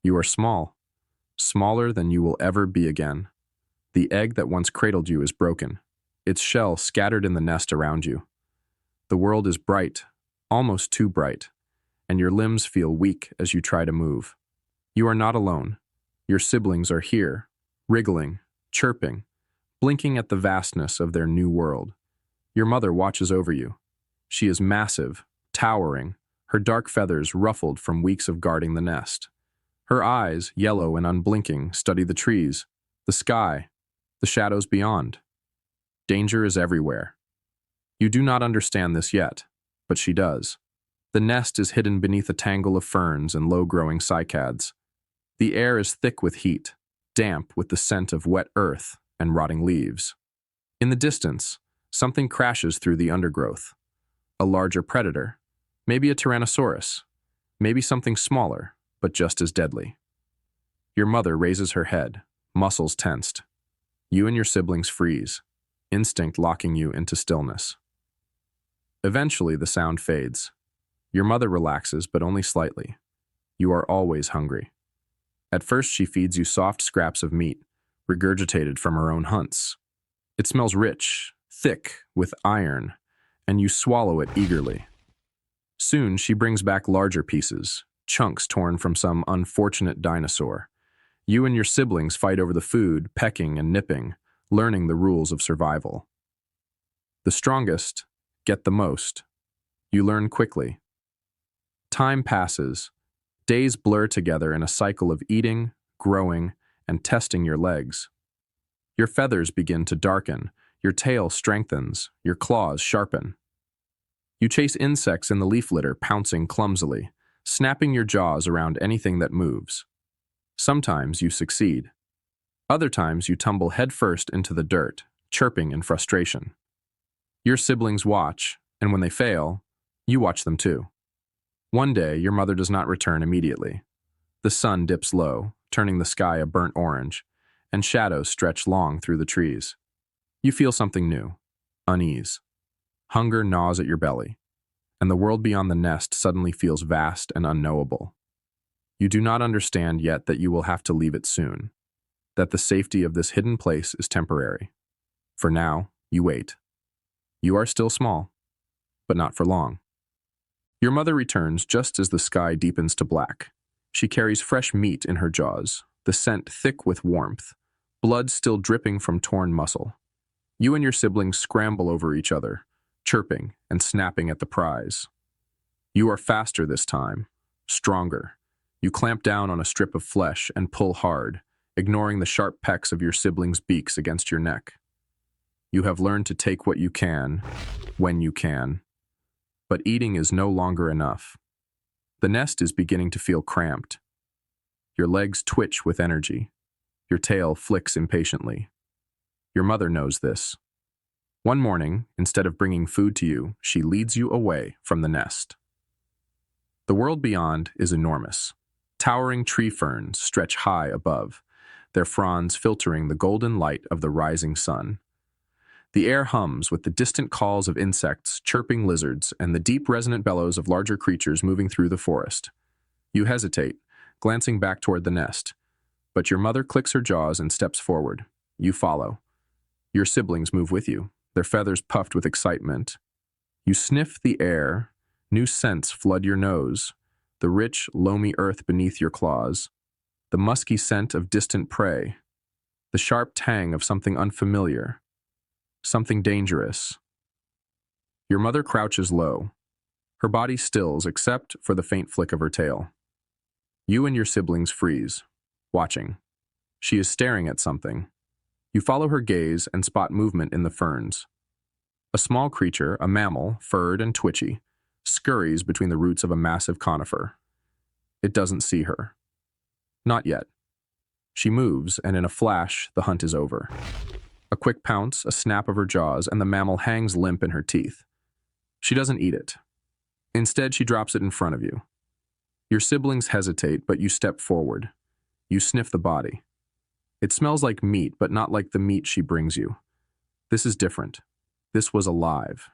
You are small, smaller than you will ever be again. The egg that once cradled you is broken, its shell scattered in the nest around you. The world is bright, almost too bright, and your limbs feel weak as you try to move. You are not alone. Your siblings are here, wriggling, chirping, blinking at the vastness of their new world. Your mother watches over you. She is massive, towering, her dark feathers ruffled from weeks of guarding the nest. Her eyes, yellow and unblinking, study the trees, the sky, the shadows beyond. Danger is everywhere. You do not understand this yet, but she does. The nest is hidden beneath a tangle of ferns and low-growing cycads. The air is thick with heat, damp with the scent of wet earth and rotting leaves. In the distance, something crashes through the undergrowth. A larger predator, maybe a tyrannosaurus, maybe something smaller, but just as deadly. Your mother raises her head, muscles tensed. You and your siblings freeze, instinct locking you into stillness. Eventually, the sound fades. Your mother relaxes, but only slightly. You are always hungry. At first, she feeds you soft scraps of meat, regurgitated from her own hunts. It smells rich, thick, with iron, and you swallow it eagerly. Soon, she brings back larger pieces, chunks torn from some unfortunate dinosaur. You and your siblings fight over the food, pecking and nipping, learning the rules of survival. The strongest get the most. You learn quickly. Time passes. Days blur together in a cycle of eating, growing, and testing your legs. Your feathers begin to darken, your tail strengthens, your claws sharpen. You chase insects in the leaf litter, pouncing clumsily, snapping your jaws around anything that moves. Sometimes you succeed. Other times you tumble headfirst into the dirt, chirping in frustration. Your siblings watch, and when they fail, you watch them too. One day, your mother does not return immediately. The sun dips low, turning the sky a burnt orange, and shadows stretch long through the trees. You feel something new, unease. Hunger gnaws at your belly, and the world beyond the nest suddenly feels vast and unknowable. You do not understand yet that you will have to leave it soon, that the safety of this hidden place is temporary. For now, you wait. You are still small, but not for long. Your mother returns just as the sky deepens to black. She carries fresh meat in her jaws, the scent thick with warmth, blood still dripping from torn muscle. You and your siblings scramble over each other, chirping and snapping at the prize. You are faster this time, stronger. You clamp down on a strip of flesh and pull hard, ignoring the sharp pecks of your siblings' beaks against your neck. You have learned to take what you can, when you can. But eating is no longer enough. The nest is beginning to feel cramped. Your legs twitch with energy. Your tail flicks impatiently. Your mother knows this. One morning, instead of bringing food to you, she leads you away from the nest. The world beyond is enormous. Towering tree ferns stretch high above, their fronds filtering the golden light of the rising sun. The air hums with the distant calls of insects, chirping lizards, and the deep resonant bellows of larger creatures moving through the forest. You hesitate, glancing back toward the nest, but your mother clicks her jaws and steps forward. You follow. Your siblings move with you, their feathers puffed with excitement. You sniff the air, new scents flood your nose, the rich, loamy earth beneath your claws, the musky scent of distant prey, the sharp tang of something unfamiliar, something dangerous. Your mother crouches low. Her body stills except for the faint flick of her tail. You and your siblings freeze, watching. She is staring at something. You follow her gaze and spot movement in the ferns. A small creature, a mammal, furred and twitchy, scurries between the roots of a massive conifer. It doesn't see her. Not yet. She moves, and in a flash, the hunt is over. A quick pounce, a snap of her jaws, and the mammal hangs limp in her teeth. She doesn't eat it. Instead, she drops it in front of you. Your siblings hesitate, but you step forward. You sniff the body. It smells like meat, but not like the meat she brings you. This is different. This was alive.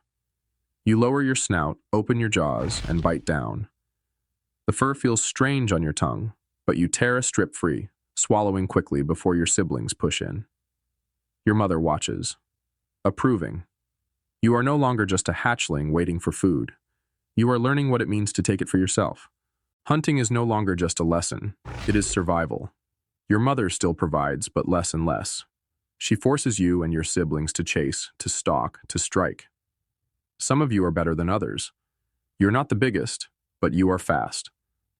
You lower your snout, open your jaws, and bite down. The fur feels strange on your tongue, but you tear a strip free, swallowing quickly before your siblings push in. Your mother watches, approving. You are no longer just a hatchling waiting for food. You are learning what it means to take it for yourself. Hunting is no longer just a lesson, it is survival. Your mother still provides, but less and less. She forces you and your siblings to chase, to stalk, to strike. Some of you are better than others. You're not the biggest, but you are fast.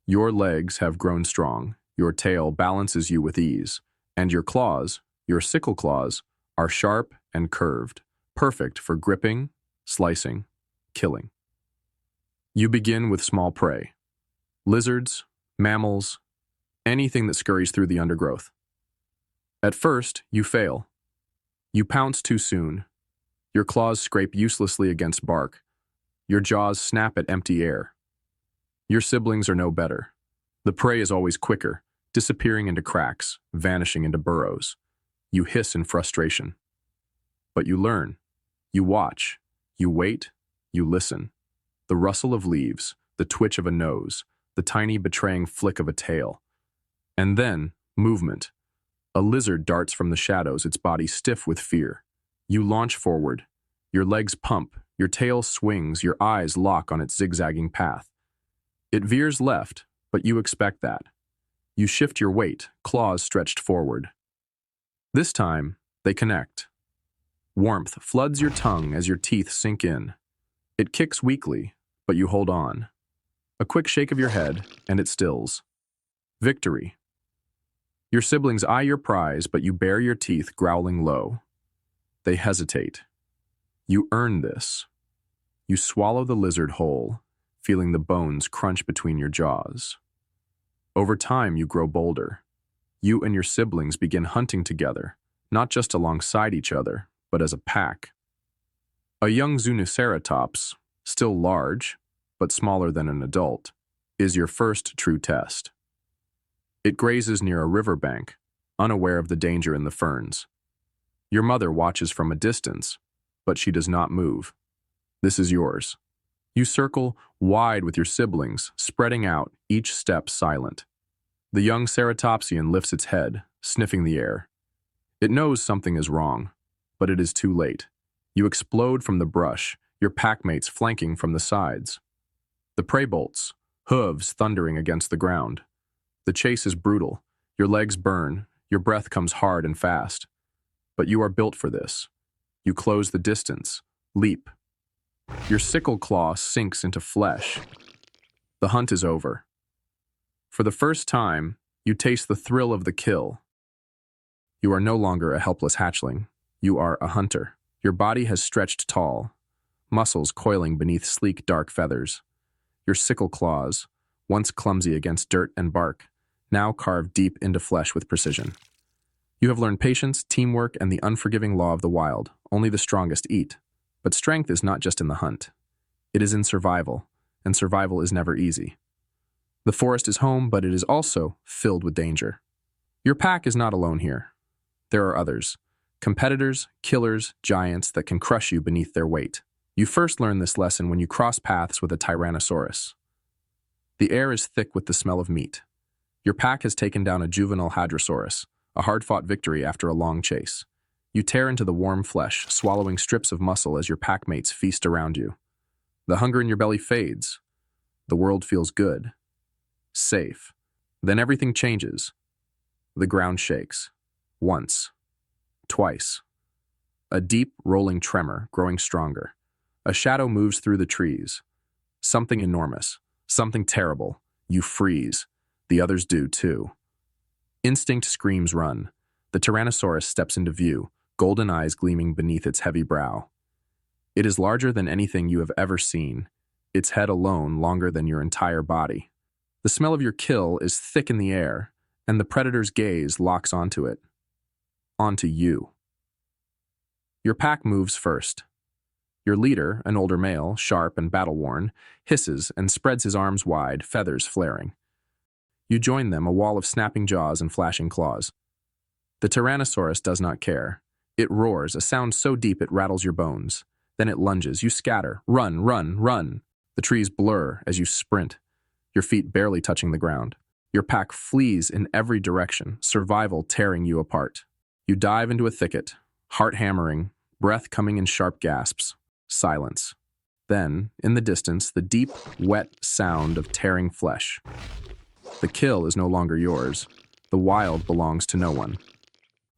Your legs have grown strong, your tail balances you with ease, and your claws, your sickle claws, are sharp and curved, perfect for gripping, slicing, killing. You begin with small prey. Lizards, mammals, anything that scurries through the undergrowth. At first, you fail. You pounce too soon. Your claws scrape uselessly against bark. Your jaws snap at empty air. Your siblings are no better. The prey is always quicker, disappearing into cracks, vanishing into burrows. You hiss in frustration. But you learn. You watch. You wait. You listen. The rustle of leaves, the twitch of a nose, the tiny betraying flick of a tail. And then, movement. A lizard darts from the shadows, its body stiff with fear. You launch forward. Your legs pump, your tail swings, your eyes lock on its zigzagging path. It veers left, but you expect that. You shift your weight, claws stretched forward. This time, they connect. Warmth floods your tongue as your teeth sink in. It kicks weakly, but you hold on. A quick shake of your head, and it stills. Victory. Your siblings eye your prize, but you bare your teeth, growling low. They hesitate. You earn this. You swallow the lizard whole, feeling the bones crunch between your jaws. Over time, you grow bolder. You and your siblings begin hunting together, not just alongside each other, but as a pack. A young Utahraptor, still large, but smaller than an adult, is your first true test. It grazes near a riverbank, unaware of the danger in the ferns. Your mother watches from a distance, but she does not move. This is yours. You circle wide with your siblings, spreading out, each step silent. The young ceratopsian lifts its head, sniffing the air. It knows something is wrong, but it is too late. You explode from the brush, your packmates flanking from the sides. The prey bolts, hooves thundering against the ground. The chase is brutal. Your legs burn, your breath comes hard and fast. But you are built for this. You close the distance, leap. Your sickle claw sinks into flesh. The hunt is over. For the first time, you taste the thrill of the kill. You are no longer a helpless hatchling. You are a hunter. Your body has stretched tall, muscles coiling beneath sleek dark feathers. Your sickle claws, once clumsy against dirt and bark, now carve deep into flesh with precision. You have learned patience, teamwork, and the unforgiving law of the wild. Only the strongest eat. But strength is not just in the hunt. It is in survival, and survival is never easy. The forest is home, but it is also filled with danger. Your pack is not alone here. There are others. Competitors, killers, giants that can crush you beneath their weight. You first learn this lesson when you cross paths with a Tyrannosaurus. The air is thick with the smell of meat. Your pack has taken down a juvenile Hadrosaurus, a hard-fought victory after a long chase. You tear into the warm flesh, swallowing strips of muscle as your packmates feast around you. The hunger in your belly fades. The world feels good. Safe. Then everything changes. The ground shakes. Once. Twice. A deep, rolling tremor, growing stronger. A shadow moves through the trees. Something enormous. Something terrible. You freeze. The others do, too. Instinct screams run. The Tyrannosaurus steps into view, golden eyes gleaming beneath its heavy brow. It is larger than anything you have ever seen, its head alone longer than your entire body. The smell of your kill is thick in the air, and the predator's gaze locks onto it. Onto you. Your pack moves first. Your leader, an older male, sharp and battle-worn, hisses and spreads his arms wide, feathers flaring. You join them, a wall of snapping jaws and flashing claws. The Tyrannosaurus does not care. It roars, a sound so deep it rattles your bones. Then it lunges. You scatter. Run, run, run. The trees blur as you sprint, your feet barely touching the ground. Your pack flees in every direction, survival tearing you apart. You dive into a thicket, heart hammering, breath coming in sharp gasps. Silence. Then, in the distance, the deep, wet sound of tearing flesh. The kill is no longer yours. The wild belongs to no one.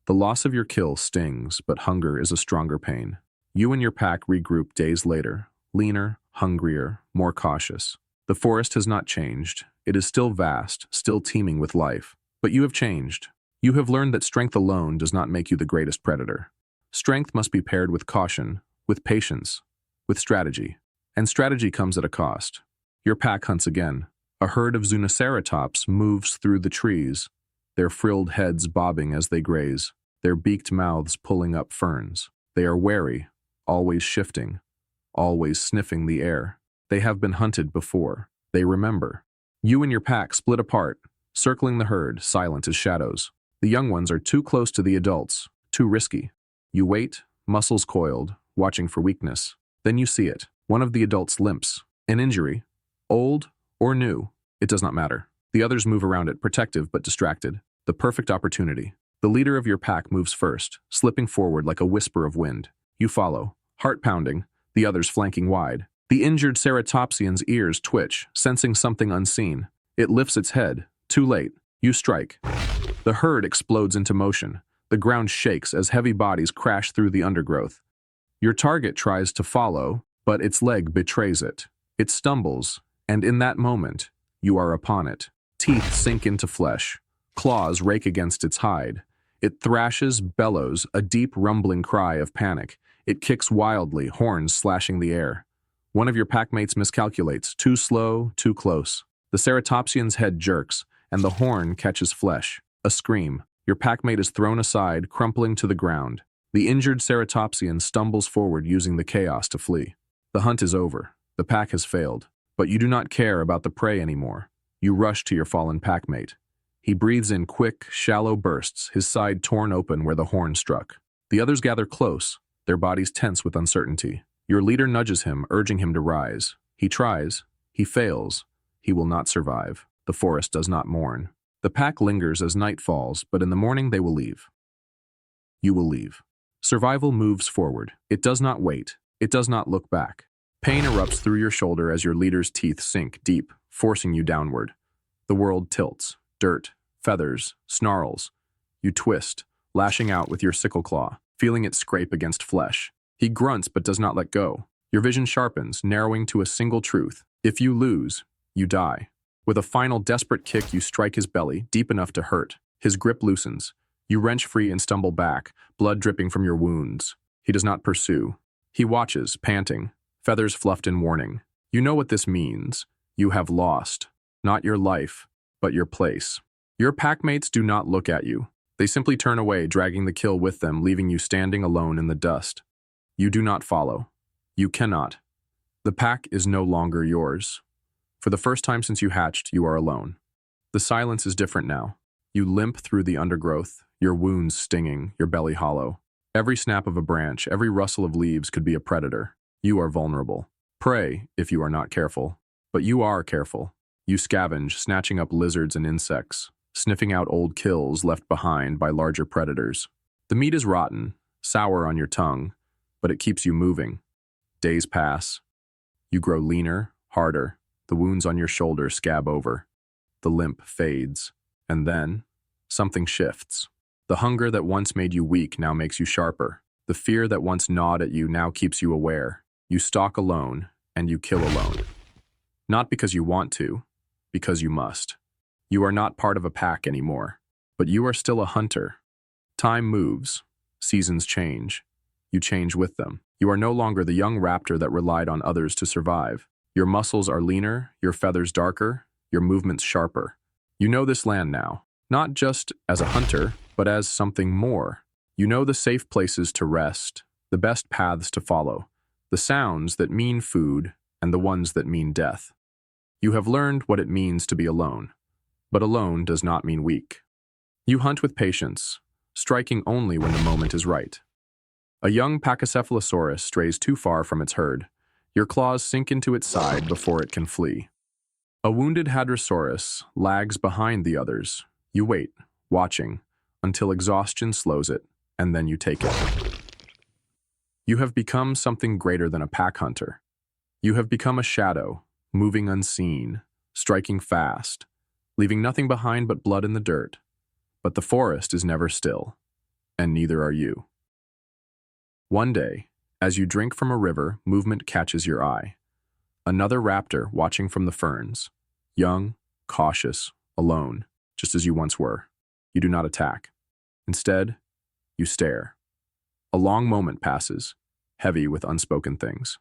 The loss of your kill stings, but hunger is a stronger pain. You and your pack regroup days later, leaner, hungrier, more cautious. The forest has not changed. It is still vast, still teeming with life. But you have changed. You have learned that strength alone does not make you the greatest predator. Strength must be paired with caution, with patience, with strategy. And strategy comes at a cost. Your pack hunts again. A herd of Utahraptors moves through the trees, their frilled heads bobbing as they graze, their beaked mouths pulling up ferns. They are wary, always shifting, always sniffing the air. They have been hunted before. They remember. You and your pack split apart, circling the herd, silent as shadows. The young ones are too close to the adults, too risky. You wait, muscles coiled, watching for weakness. Then you see it. One of the adults limps. An injury. Old or new. It does not matter. The others move around it, protective but distracted. The perfect opportunity. The leader of your pack moves first, slipping forward like a whisper of wind. You follow, heart pounding, the others flanking wide. The injured ceratopsian's ears twitch, sensing something unseen. It lifts its head. Too late. You strike. The herd explodes into motion. The ground shakes as heavy bodies crash through the undergrowth. Your target tries to follow, but its leg betrays it. It stumbles, and in that moment, you are upon it. Teeth sink into flesh. Claws rake against its hide. It thrashes, bellows, a deep rumbling cry of panic. It kicks wildly, horns slashing the air. One of your packmates miscalculates, too slow, too close. The ceratopsian's head jerks, and the horn catches flesh. A scream. Your packmate is thrown aside, crumpling to the ground. The injured ceratopsian stumbles forward using the chaos to flee. The hunt is over. The pack has failed. But you do not care about the prey anymore. You rush to your fallen packmate. He breathes in quick, shallow bursts, his side torn open where the horn struck. The others gather close, their bodies tense with uncertainty. Your leader nudges him, urging him to rise. He tries. He fails. He will not survive. The forest does not mourn. The pack lingers as night falls, but in the morning they will leave. You will leave. Survival moves forward. It does not wait. It does not look back. Pain erupts through your shoulder as your leader's teeth sink deep, forcing you downward. The world tilts. Dirt, feathers, snarls. You twist, lashing out with your sickle claw, feeling it scrape against flesh. He grunts but does not let go. Your vision sharpens, narrowing to a single truth. If you lose, you die. With a final desperate kick, you strike his belly, deep enough to hurt. His grip loosens. You wrench free and stumble back, blood dripping from your wounds. He does not pursue. He watches, panting, feathers fluffed in warning. You know what this means. You have lost. Not your life, but your place. Your packmates do not look at you. They simply turn away, dragging the kill with them, leaving you standing alone in the dust. You do not follow. You cannot. The pack is no longer yours. For the first time since you hatched, you are alone. The silence is different now. You limp through the undergrowth, your wounds stinging, your belly hollow. Every snap of a branch, every rustle of leaves could be a predator. You are vulnerable. Prey, if you are not careful. But you are careful. You scavenge, snatching up lizards and insects, sniffing out old kills left behind by larger predators. The meat is rotten, sour on your tongue, but it keeps you moving. Days pass. You grow leaner, harder. The wounds on your shoulder scab over. The limp fades. And then, something shifts. The hunger that once made you weak now makes you sharper. The fear that once gnawed at you now keeps you aware. You stalk alone, and you kill alone. Not because you want to, because you must. You are not part of a pack anymore, but you are still a hunter. Time moves. Seasons change. You change with them. You are no longer the young raptor that relied on others to survive. Your muscles are leaner, your feathers darker, your movements sharper. You know this land now, not just as a hunter, but as something more. You know the safe places to rest, the best paths to follow, the sounds that mean food and the ones that mean death. You have learned what it means to be alone, but alone does not mean weak. You hunt with patience, striking only when the moment is right. A young Pachycephalosaurus strays too far from its herd. Your claws sink into its side before it can flee. A wounded hadrosaurus lags behind the others. You wait, watching, until exhaustion slows it, and then you take it. You have become something greater than a pack hunter. You have become a shadow, moving unseen, striking fast, leaving nothing behind but blood in the dirt. But the forest is never still, and neither are you. One day, as you drink from a river, movement catches your eye. Another raptor watching from the ferns, young, cautious, alone, just as you once were. You do not attack. Instead, you stare. A long moment passes, heavy with unspoken things.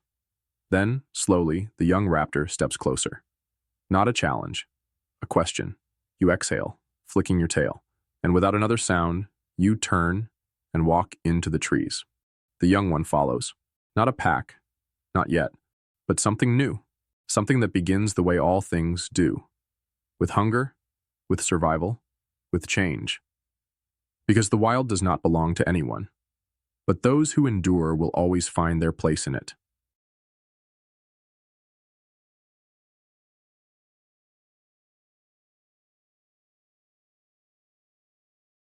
Then, slowly, the young raptor steps closer. Not a challenge, a question. You exhale, flicking your tail, and without another sound, you turn and walk into the trees. The young one follows. Not a pack, not yet, but something new, something that begins the way all things do. With hunger, with survival, with change. Because the wild does not belong to anyone. But those who endure will always find their place in it.